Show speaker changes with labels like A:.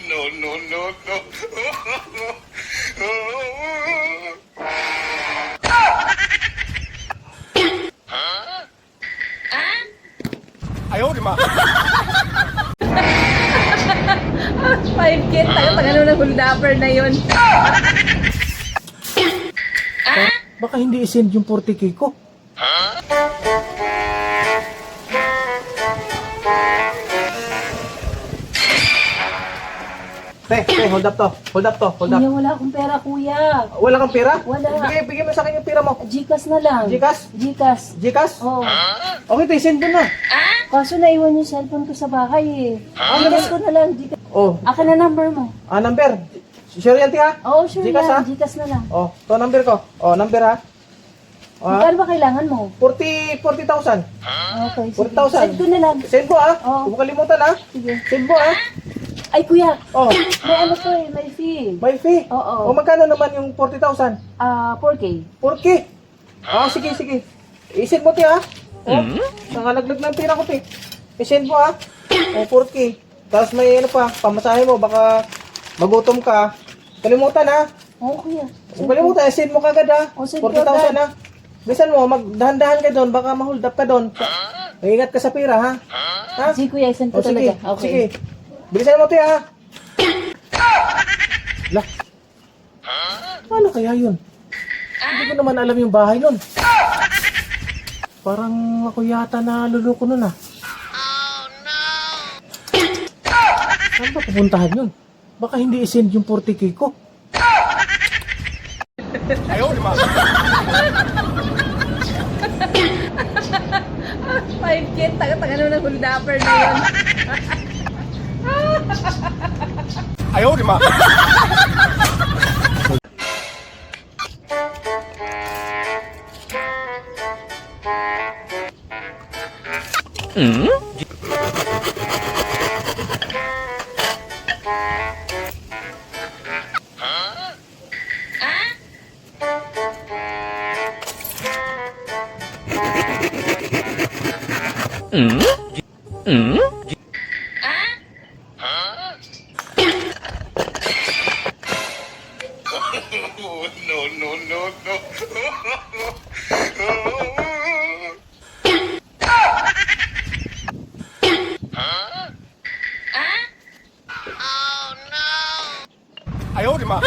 A: No, no, no, no. Ayaw, di ma.
B: 5K, tagal na huldapper na yun.
C: Baka hindi isend yung 40K ko. Te, hold up to. Hold up.
B: Kuya, wala akong pera, kuya.
C: Wala kang pera?
B: Wala.
C: Bigay mo sa akin yung pera mo.
B: Gcash na lang.
C: Gcash? Gcash?
B: Oo.
C: Okay, te, send mo na.
B: Kaso naiwan yung cellphone ko sa bahay eh. Gcash ko na lang. Gcash.
C: Oh,
B: Akin na number mo.
C: number. Sure yan, te, ha?
B: Oo, sure
C: Gcash,
B: yan.
C: ha?
B: Gcash na lang.
C: Oh, to number ko. Oh, number, ha?
B: Magkano ba kailangan mo?
C: 40,000.
B: Okay, sige.
C: 40,000.
B: Send ko na lang.
C: Send mo, ha?
B: Oo.
C: Huwag mo kalimutan, ha?
B: Sige.
C: Send mo, ha?
B: Ay, kuya.
C: Oh,
B: May ano to eh, may fee.
C: may fee.
B: Oo.
C: O, magkano naman yung 40,000?
B: 4K.
C: 4K. Sige. I-send mo, te, ha? Oh, nakalaglag ng pera ko, te. I-send mo, ha? O, 4K. Tapos may ano pa, pamasahe mo, baka magutom ka. Kalimutan, ha?
B: Oo, kuya.
C: Kung kalimutan, send mo kagad, ha?
B: Oh, send ko
C: 40,000,
B: agad.
C: ha? Bisan mo, magdahan-dahan ka doon, baka ma-hold up ka doon. Mag-ingat ka sa pera, ha? Ha?
B: Sige, kuya, send ko
C: O, sige,
B: talaga. Okay.
C: sige. Bilisan mo, te, ha? Lah. Ano kaya yun? Hindi ko naman alam yung bahay nun. Parang ako yata naluloko nun, ah. Oh, no! Saan ba pupuntahan yun? Baka hindi isend yung 40K ko.
A: Ayaw, di ma.
B: 5K, tagal na huldapper na yun.
A: Ayaw, di ma. No, no, no, no. Ayaw, di ma.